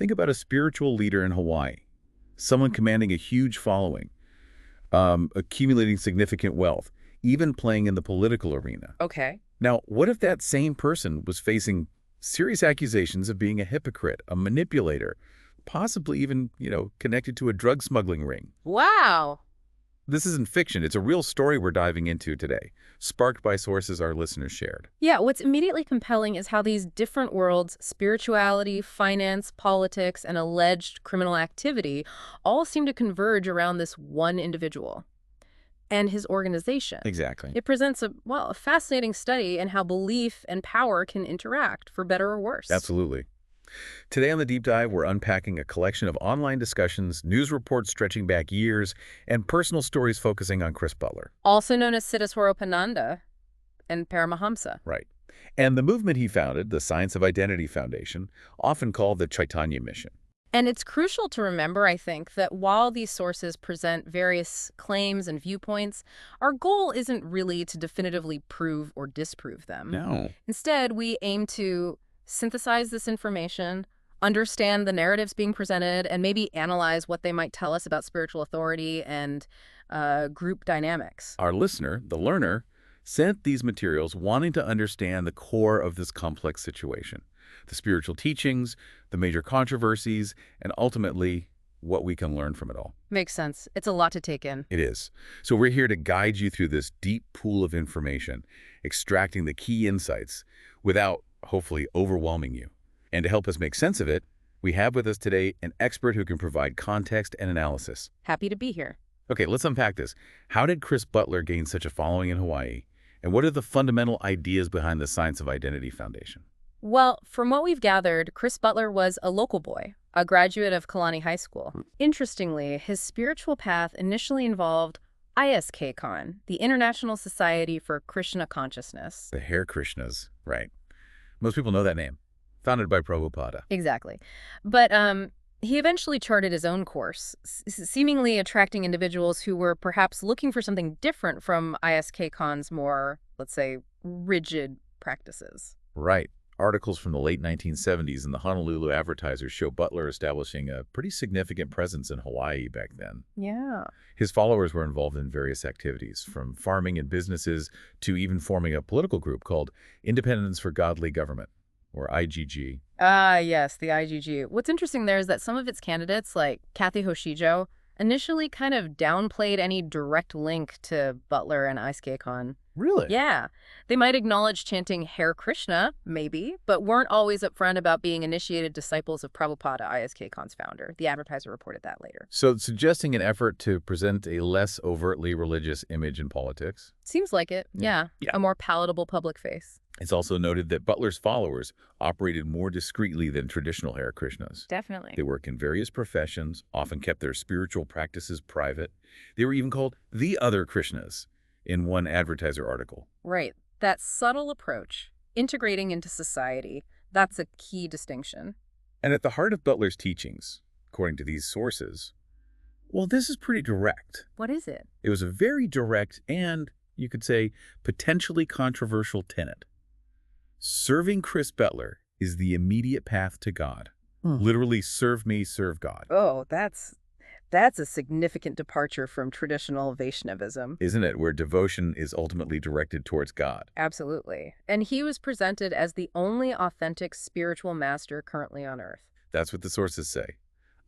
Think about a spiritual leader in Hawaii, someone commanding a huge following, accumulating significant wealth, even playing in the political arena. Okay. Now, what if that same person was facing serious accusations of being a hypocrite, a manipulator, possibly even, connected to a drug smuggling ring? Wow. This isn't fiction. It's a real story we're diving into today, sparked by sources our listeners shared. Yeah, what's immediately compelling is how these different worlds, spirituality, finance, politics, and alleged criminal activity, all seem to converge around this one individual and his organization. Exactly. It presents a fascinating study in how belief and power can interact, for better or worse. Absolutely. Today on the Deep Dive, we're unpacking a collection of online discussions, news reports stretching back years, and personal stories focusing on Chris Butler. Also known as Siddheswara and Paramahamsa. Right. And the movement he founded, the Science of Identity Foundation, often called the Chaitanya Mission. And it's crucial to remember, I think, that while these sources present various claims and viewpoints, our goal isn't really to definitively prove or disprove them. No. Instead, we aim to synthesize this information, understand the narratives being presented, and maybe analyze what they might tell us about spiritual authority and group dynamics. Our listener, the learner, sent these materials wanting to understand the core of this complex situation, the spiritual teachings, the major controversies, and ultimately what we can learn from it all. Makes sense. It's a lot to take in. It is. So we're here to guide you through this deep pool of information, extracting the key insights without, hopefully, overwhelming you. And to help us make sense of it, we have with us today an expert who can provide context and analysis. Happy to be here. Okay, let's unpack this. How did Chris Butler gain such a following in Hawaii? And what are the fundamental ideas behind the Science of Identity Foundation? Well, from what we've gathered, Chris Butler was a local boy, a graduate of Kalani High School. Interestingly, his spiritual path initially involved ISKCON, the International Society for Krishna Consciousness. The Hare Krishnas, right. Most people know that name. Founded by Prabhupada. Exactly. But he eventually charted his own course, seemingly attracting individuals who were perhaps looking for something different from ISKCON's more, let's say, rigid practices. Right. Articles from the late 1970s in the Honolulu Advertiser show Butler establishing a pretty significant presence in Hawaii back then. Yeah. His followers were involved in various activities, from farming and businesses to even forming a political group called Independence for Godly Government, or IGG. Ah, yes, the IGG. What's interesting there is that some of its candidates, like Kathy Hoshijo, initially kind of downplayed any direct link to Butler and ISKCON. Really? Yeah. They might acknowledge chanting Hare Krishna, maybe, but weren't always upfront about being initiated disciples of Prabhupada, ISKCON's founder. The Advertiser reported that later. So suggesting an effort to present a less overtly religious image in politics? Seems like it, yeah. A more palatable public face. It's also noted that Butler's followers operated more discreetly than traditional Hare Krishnas. Definitely. They work in various professions, often kept their spiritual practices private. They were even called the other Krishnas in one Advertiser article. Right. That subtle approach, integrating into society, that's a key distinction. And at the heart of Butler's teachings, according to these sources, well, this is pretty direct. What is it? It was a very direct and, you could say, potentially controversial tenet. Serving Chris Butler is the immediate path to God. Literally, serve me, serve God. Oh, that's a significant departure from traditional Vaishnavism. Isn't it? Where devotion is ultimately directed towards God. Absolutely. And he was presented as the only authentic spiritual master currently on Earth. That's what the sources say.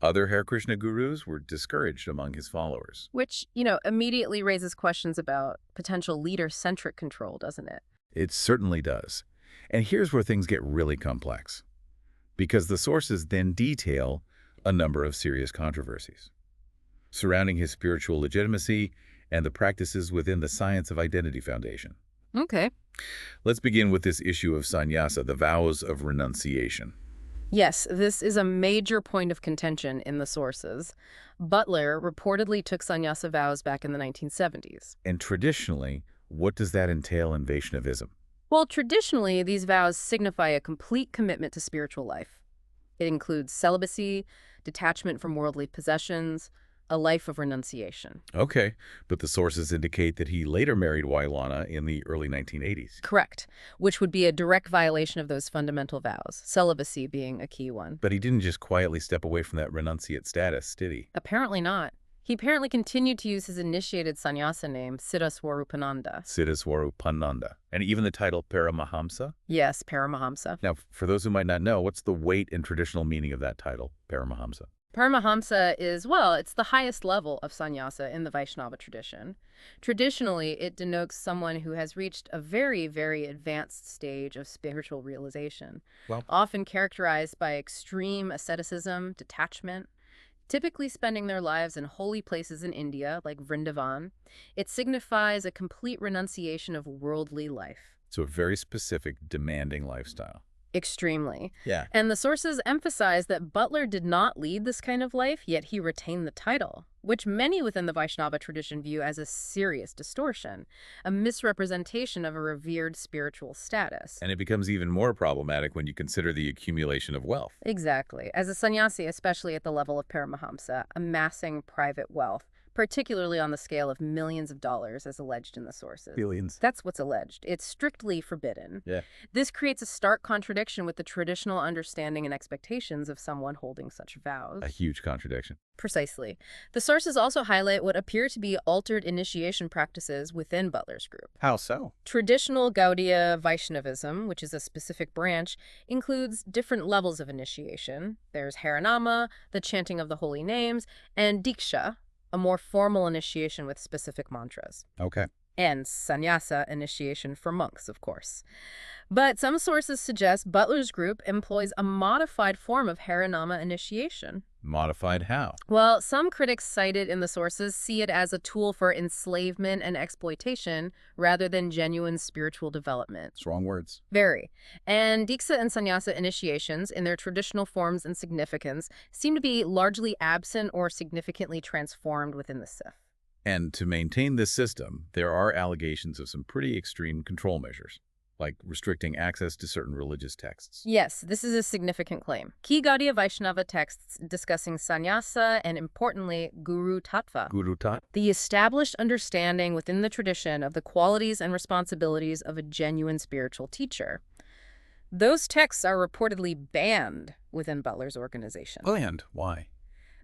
Other Hare Krishna gurus were discouraged among his followers. Which, immediately raises questions about potential leader-centric control, doesn't it? It certainly does. And here's where things get really complex, because the sources then detail a number of serious controversies surrounding his spiritual legitimacy and the practices within the Science of Identity Foundation. Okay. Let's begin with this issue of sannyasa, the vows of renunciation. Yes, this is a major point of contention in the sources. Butler reportedly took sannyasa vows back in the 1970s. And traditionally, what does that entail in Vaishnavism? Well, traditionally, these vows signify a complete commitment to spiritual life. It includes celibacy, detachment from worldly possessions, a life of renunciation. Okay, but the sources indicate that he later married Wailana in the early 1980s. Correct, which would be a direct violation of those fundamental vows, celibacy being a key one. But he didn't just quietly step away from that renunciate status, did he? Apparently not. He apparently continued to use his initiated sannyasa name, Siddhaswarupananda. Siddhaswarupananda. And even the title Paramahamsa? Yes, Paramahamsa. Now, for those who might not know, what's the weight and traditional meaning of that title, Paramahamsa? Paramahamsa is, well, it's the highest level of sannyasa in the Vaishnava tradition. Traditionally, it denotes someone who has reached a very, very advanced stage of spiritual realization, often characterized by extreme asceticism, detachment, typically spending their lives in holy places in India, like Vrindavan. It signifies a complete renunciation of worldly life. So a very specific, demanding lifestyle. Extremely. Yeah. And the sources emphasize that Butler did not lead this kind of life, yet he retained the title, which many within the Vaishnava tradition view as a serious distortion, a misrepresentation of a revered spiritual status. And it becomes even more problematic when you consider the accumulation of wealth. Exactly. As a sannyasi, especially at the level of Paramahamsa, amassing private wealth, particularly on the scale of millions of dollars as alleged in the sources. Billions. That's what's alleged. It's strictly forbidden. Yeah. This creates a stark contradiction with the traditional understanding and expectations of someone holding such vows. A huge contradiction. Precisely. The sources also highlight what appear to be altered initiation practices within Butler's group. How so? Traditional Gaudiya Vaishnavism, which is a specific branch, includes different levels of initiation. There's Harinama, the chanting of the holy names, and Diksha, a more formal initiation with specific mantras. Okay. And sannyasa initiation for monks, of course. But some sources suggest Butler's group employs a modified form of Harinama initiation. Modified how? Well, some critics cited in the sources see it as a tool for enslavement and exploitation rather than genuine spiritual development. Strong words. Very. And Diksha and Sannyasa initiations, in their traditional forms and significance, seem to be largely absent or significantly transformed within the Sikh. And to maintain this system, there are allegations of some pretty extreme control measures, like restricting access to certain religious texts. Yes, this is a significant claim. Key Gaudiya Vaishnava texts discussing sannyasa and, importantly, Guru Tattva, Guru Tat? the established understanding within the tradition of the qualities and responsibilities of a genuine spiritual teacher. Those texts are reportedly banned within Butler's organization. And why?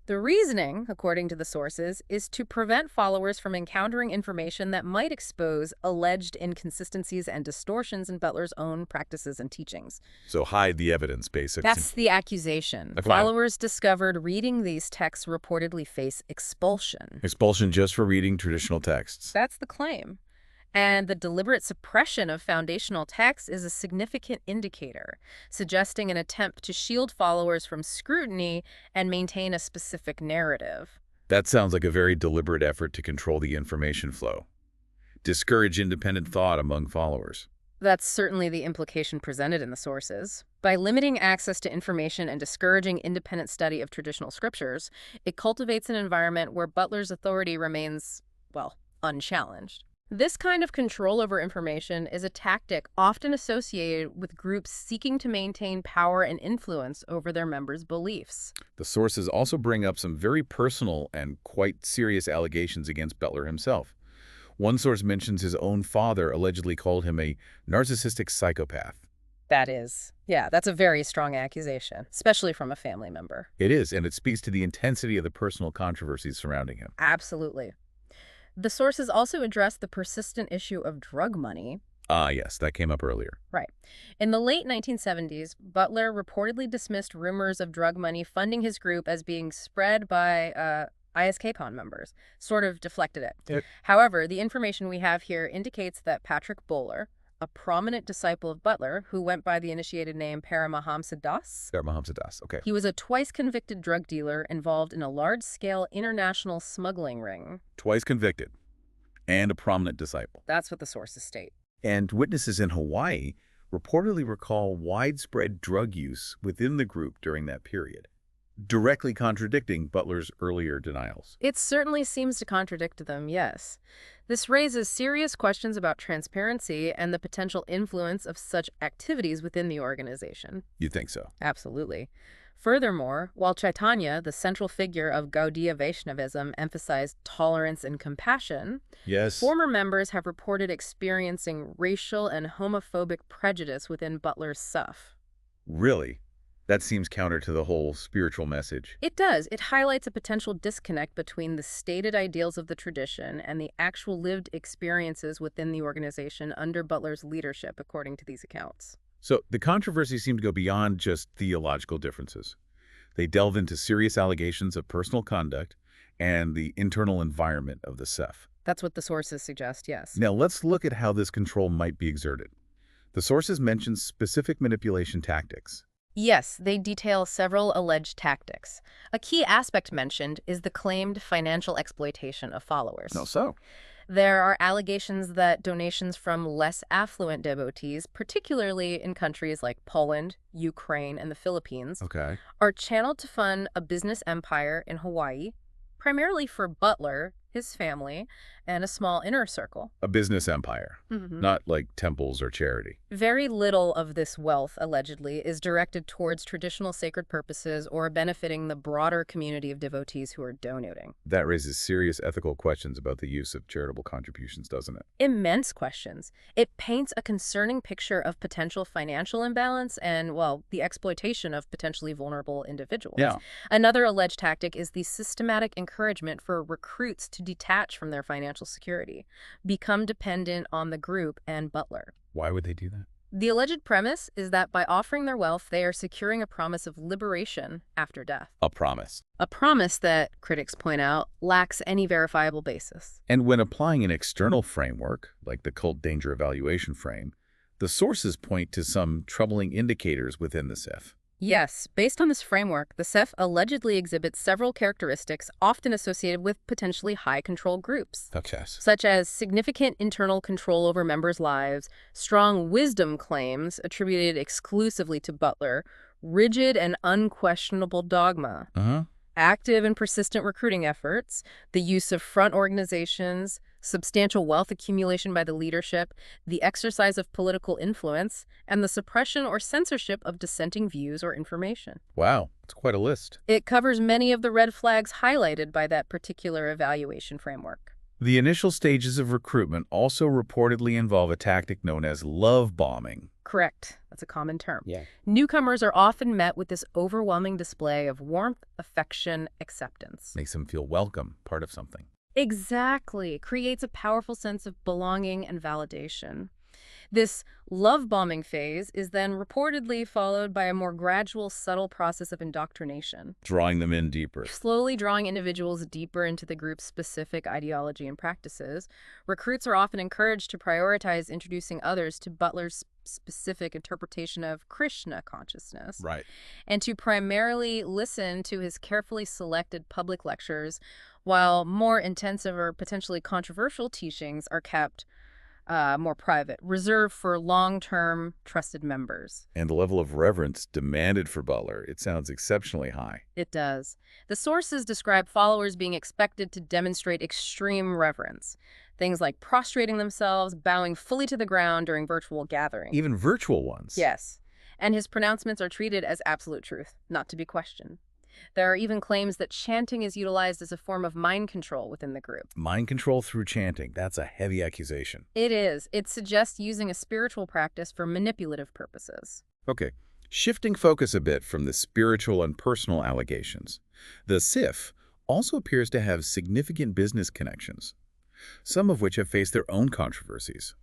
The reasoning, according to the sources, is to prevent followers from encountering information that might expose alleged inconsistencies and distortions in Butler's own practices and teachings. So hide the evidence, basically. That's the accusation. Okay. Followers discovered reading these texts reportedly face expulsion. Expulsion just for reading traditional texts. That's the claim. And the deliberate suppression of foundational texts is a significant indicator, suggesting an attempt to shield followers from scrutiny and maintain a specific narrative. That sounds like a very deliberate effort to control the information flow. Discourage independent thought among followers. That's certainly the implication presented in the sources. By limiting access to information and discouraging independent study of traditional scriptures, it cultivates an environment where Butler's authority remains, well, unchallenged. This kind of control over information is a tactic often associated with groups seeking to maintain power and influence over their members' beliefs. The sources also bring up some very personal and quite serious allegations against Butler himself. One source mentions his own father allegedly called him a narcissistic psychopath. That's a very strong accusation, especially from a family member. It is, and it speaks to the intensity of the personal controversies surrounding him. Absolutely. The sources also address the persistent issue of drug money. Yes, that came up earlier. Right. In the late 1970s, Butler reportedly dismissed rumors of drug money funding his group as being spread by ISKCON members, sort of deflected it. However, the information we have here indicates that Patrick Bowler, a prominent disciple of Butler who went by the initiated name Paramahamsa Das. Paramahamsa Das, okay. He was a twice-convicted drug dealer involved in a large-scale international smuggling ring. Twice convicted, and a prominent disciple. That's what the sources state. And witnesses in Hawaii reportedly recall widespread drug use within the group during that period, directly contradicting Butler's earlier denials. It certainly seems to contradict them, yes. This raises serious questions about transparency and the potential influence of such activities within the organization. You think so? Absolutely. Furthermore, while Chaitanya, the central figure of Gaudiya Vaishnavism, emphasized tolerance and compassion, Yes. former members have reported experiencing racial and homophobic prejudice within Butler's Suf. Really? That seems counter to the whole spiritual message. It does. It highlights a potential disconnect between the stated ideals of the tradition and the actual lived experiences within the organization under Butler's leadership, according to these accounts. So the controversies seem to go beyond just theological differences. They delve into serious allegations of personal conduct and the internal environment of the Sef. That's what the sources suggest, yes. Now let's look at how this control might be exerted. The sources mention specific manipulation tactics. Yes, they detail several alleged tactics. A key aspect mentioned is the claimed financial exploitation of followers. So? There are allegations that donations from less affluent devotees, particularly in countries like Poland, Ukraine, and the Philippines, Okay. are channeled to fund a business empire in Hawaii, primarily for Butler, his family, and a small inner circle. A business empire, Mhm. not like temples or charity. Very little of this wealth, allegedly, is directed towards traditional sacred purposes or benefiting the broader community of devotees who are donating. That raises serious ethical questions about the use of charitable contributions, doesn't it? Immense questions. It paints a concerning picture of potential financial imbalance and, well, the exploitation of potentially vulnerable individuals. Yeah. Another alleged tactic is the systematic encouragement for recruits to detach from their financial security, become dependent on the group and Butler. Why would they do that? The alleged premise is that by offering their wealth, they are securing a promise of liberation after death. A promise. A promise that, critics point out, lacks any verifiable basis. And when applying an external framework, like the cult danger evaluation frame, the sources point to some troubling indicators within the Sef. Yes, based on this framework, the Sef allegedly exhibits several characteristics often associated with potentially high-control groups, such as significant internal control over members' lives, strong wisdom claims attributed exclusively to Butler, rigid and unquestionable dogma, active and persistent recruiting efforts, the use of front organizations, substantial wealth accumulation by the leadership, the exercise of political influence, and the suppression or censorship of dissenting views or information. Wow, it's quite a list. It covers many of the red flags highlighted by that particular evaluation framework. The initial stages of recruitment also reportedly involve a tactic known as love bombing. Correct. That's a common term. Yeah. Newcomers are often met with this overwhelming display of warmth, affection, acceptance. Makes them feel welcome, part of something. Exactly. Creates a powerful sense of belonging and validation. This love-bombing phase is then reportedly followed by a more gradual, subtle process of indoctrination, Drawing them in deeper. slowly drawing individuals deeper into the group's specific ideology and practices. Recruits are often encouraged to prioritize introducing others to Butler's specific interpretation of Krishna consciousness, Right. and to primarily listen to his carefully selected public lectures, while more intensive or potentially controversial teachings are kept more private, reserved for long-term trusted members. And the level of reverence demanded for Butler, it sounds exceptionally high. It does. The sources describe followers being expected to demonstrate extreme reverence. Things like prostrating themselves, bowing fully to the ground during virtual gatherings. Even virtual ones. Yes. And his pronouncements are treated as absolute truth, not to be questioned. There are even claims that chanting is utilized as a form of mind control within the group. Mind control through chanting, that's a heavy accusation. It is. It suggests using a spiritual practice for manipulative purposes. Okay, shifting focus a bit from the spiritual and personal allegations, the SIF also appears to have significant business connections, some of which have faced their own controversies.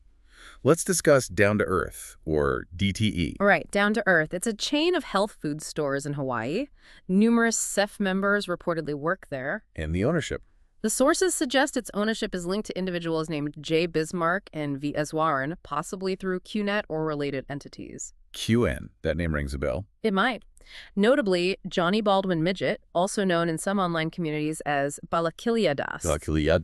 Let's discuss Down to Earth, or DTE. All right, Down to Earth. It's a chain of health food stores in Hawaii. Numerous SEF members reportedly work there. And the ownership. The sources suggest its ownership is linked to individuals named J. Bismarck and V. Eswaran, possibly through QNet or related entities. QN, that name rings a bell. It might. Notably, Johnny Baldwin Midget, also known in some online communities as Balakiliadas,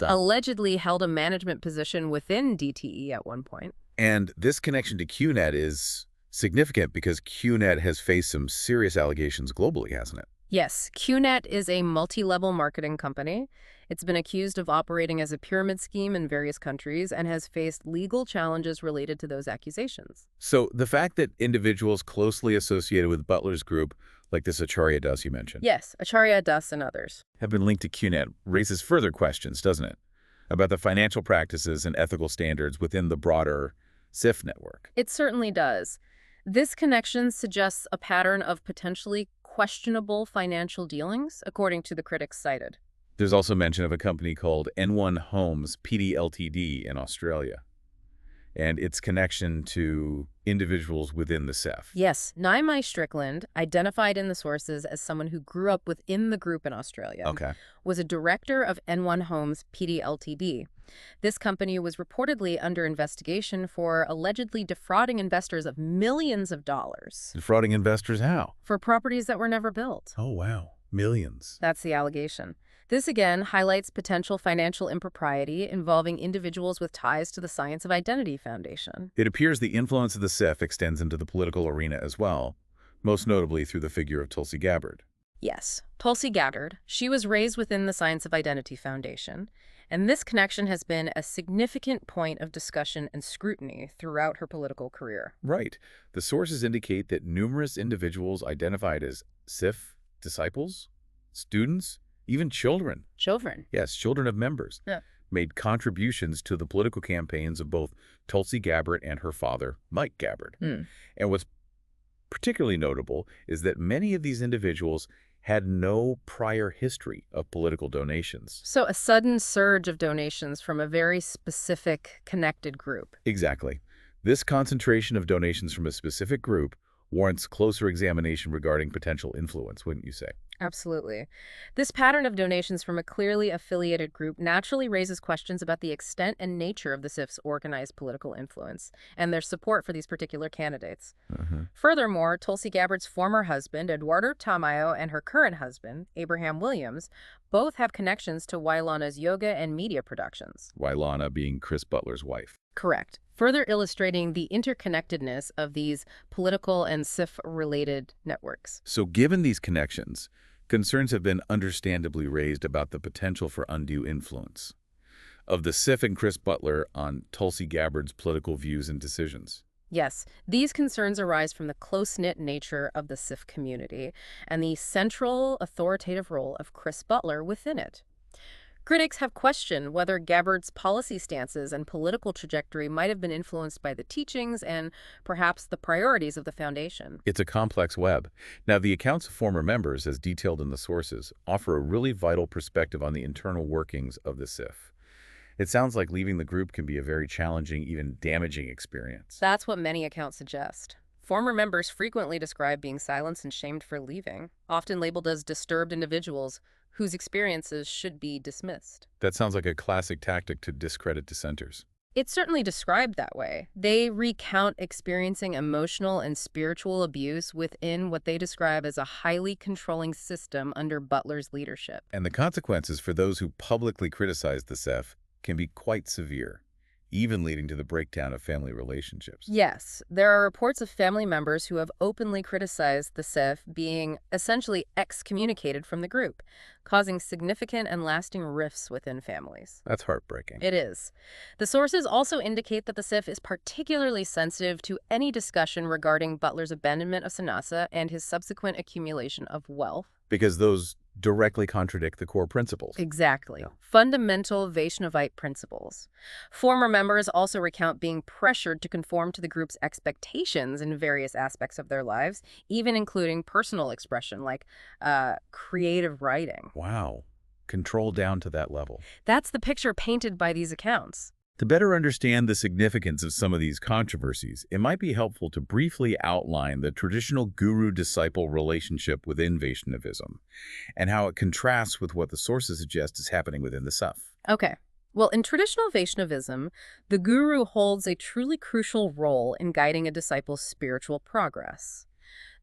allegedly held a management position within DTE at one point. And this connection to QNet is significant because QNet has faced some serious allegations globally, hasn't it? Yes, QNet is a multi-level marketing company. It's been accused of operating as a pyramid scheme in various countries and has faced legal challenges related to those accusations. So the fact that individuals closely associated with Butler's group like this Acharya Das you mentioned, Yes, Acharya Das and others. have been linked to QNet raises further questions, doesn't it, about the financial practices and ethical standards within the broader SIF network. It certainly does. This connection suggests a pattern of potentially questionable financial dealings, according to the critics cited. There's also mention of a company called N1 Homes Pty Ltd in Australia, and its connection to individuals within the SIF. Yes, Naimai Strickland, identified in the sources as someone who grew up within the group in Australia, Okay. was a director of N1 Homes Pty Ltd. This company was reportedly under investigation for allegedly defrauding investors of millions of dollars Defrauding investors how? for properties that were never built. Oh, wow. Millions. That's the allegation. This again highlights potential financial impropriety involving individuals with ties to the Science of Identity Foundation. It appears the influence of the SIF extends into the political arena as well, most notably through the figure of Tulsi Gabbard. Yes, Tulsi Gabbard. She was raised within the Science of Identity Foundation, and this connection has been a significant point of discussion and scrutiny throughout her political career. Right. The sources indicate that numerous individuals identified as SIF disciples, students, even children, Children. yes, children of members, Yeah. made contributions to the political campaigns of both Tulsi Gabbard and her father, Mike Gabbard. Hmm. And what's particularly notable is that many of these individuals had no prior history of political donations. So a sudden surge of donations from a very specific connected group. Exactly. This concentration of donations from a specific group warrants closer examination regarding potential influence, wouldn't you say? Absolutely. This pattern of donations from a clearly affiliated group naturally raises questions about the extent and nature of the SIF's organized political influence and their support for these particular candidates. Furthermore, Tulsi Gabbard's former husband, Eduardo Tamayo, and her current husband, Abraham Williams, both have connections to Wailana's yoga and media productions. Wailana being Chris Butler's wife. Correct. Further illustrating the interconnectedness of these political and SIF-related networks. So given these connections, concerns have been understandably raised about the potential for undue influence of the SIF and Chris Butler on Tulsi Gabbard's political views and decisions. Yes, these concerns arise from the close-knit nature of the SIF community and the central authoritative role of Chris Butler within it. Critics have questioned whether Gabbard's policy stances and political trajectory might have been influenced by the teachings and perhaps the priorities of the foundation. It's a complex web. Now, the accounts of former members, as detailed in the sources, offer a really vital perspective on the internal workings of the SIF. It sounds like leaving the group can be a very challenging, even damaging experience. That's what many accounts suggest. Former members frequently describe being silenced and shamed for leaving, often labeled as disturbed individuals whose experiences should be dismissed. That sounds like a classic tactic to discredit dissenters. It's certainly described that way. They recount experiencing emotional and spiritual abuse within what they describe as a highly controlling system under Butler's leadership. And the consequences for those who publicly criticize the SIF can be quite severe, even leading to the breakdown of family relationships. Yes, there are reports of family members who have openly criticized the SIF being essentially excommunicated from the group, causing significant and lasting rifts within families. That's heartbreaking. It is. The sources also indicate that the SIF is particularly sensitive to any discussion regarding Butler's abandonment of Sannyasa and his subsequent accumulation of wealth. Because those directly contradict the core principles. Exactly. Yeah. Fundamental Vaishnavite principles. Former members also recount being pressured to conform to the group's expectations in various aspects of their lives, even including personal expression like creative writing. Wow. Control down to that level. That's the picture painted by these accounts. To better understand the significance of some of these controversies, it might be helpful to briefly outline the traditional guru-disciple relationship within Vaishnavism and how it contrasts with what the sources suggest is happening within the SIF. Okay. Well, in traditional Vaishnavism, the guru holds a truly crucial role in guiding a disciple's spiritual progress.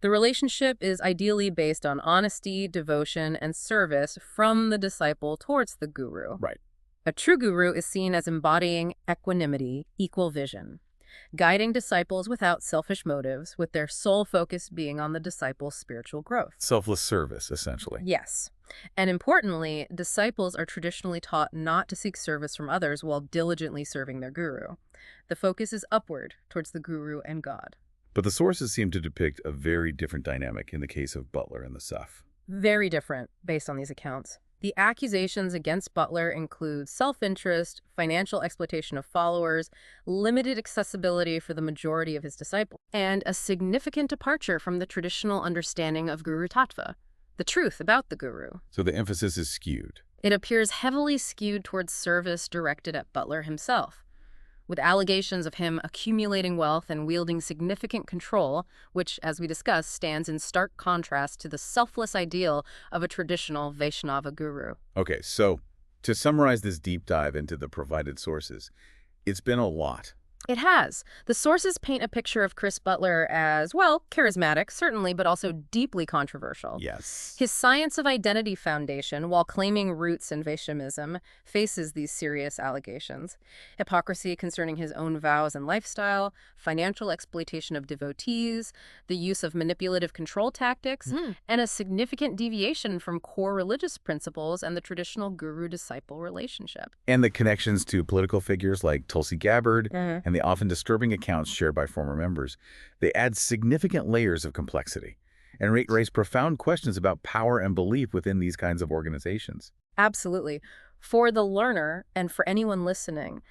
The relationship is ideally based on honesty, devotion, and service from the disciple towards the guru. Right. A true guru is seen as embodying equanimity, equal vision, guiding disciples without selfish motives, with their sole focus being on the disciple's spiritual growth. Selfless service, essentially. Yes. And importantly, disciples are traditionally taught not to seek service from others while diligently serving their guru. The focus is upward towards the guru and God. But the sources seem to depict a very different dynamic in the case of Butler and the Suf. Very different, based on these accounts. The accusations against Butler include self-interest, financial exploitation of followers, limited accessibility for the majority of his disciples, and a significant departure from the traditional understanding of Guru Tattva, the truth about the Guru. So the emphasis is skewed. It appears heavily skewed towards service directed at Butler himself, with allegations of him accumulating wealth and wielding significant control, which, as we discussed, stands in stark contrast to the selfless ideal of a traditional Vaishnava guru. Okay, so to summarize this deep dive into the provided sources, it's been a lot. It has. The sources paint a picture of Chris Butler as, well, charismatic, certainly, but also deeply controversial. Yes. His Science of Identity Foundation, while claiming roots in Vaishnavism, faces these serious allegations. Hypocrisy concerning his own vows and lifestyle, financial exploitation of devotees, the use of manipulative control tactics, and a significant deviation from core religious principles and the traditional guru-disciple relationship. And the connections to political figures like Tulsi Gabbard and the often disturbing accounts shared by former members, they add significant layers of complexity and raise profound questions about power and belief within these kinds of organizations. Absolutely. For the learner and for anyone listening,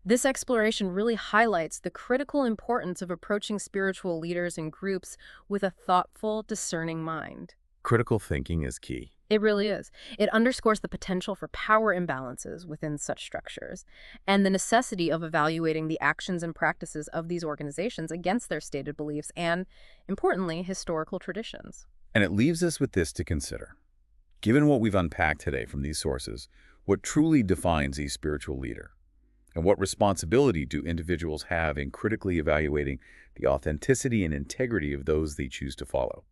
this exploration really highlights the critical importance of approaching spiritual leaders and groups with a thoughtful, discerning mind. Critical thinking is key. It really is. It underscores the potential for power imbalances within such structures and the necessity of evaluating the actions and practices of these organizations against their stated beliefs and, importantly, historical traditions. And it leaves us with this to consider. Given what we've unpacked today from these sources, what truly defines a spiritual leader? And what responsibility do individuals have in critically evaluating the authenticity and integrity of those they choose to follow?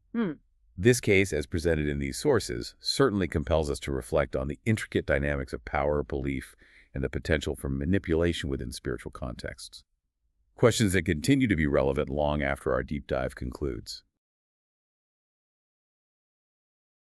This case, as presented in these sources, certainly compels us to reflect on the intricate dynamics of power, belief, and the potential for manipulation within spiritual contexts. Questions that continue to be relevant long after our deep dive concludes.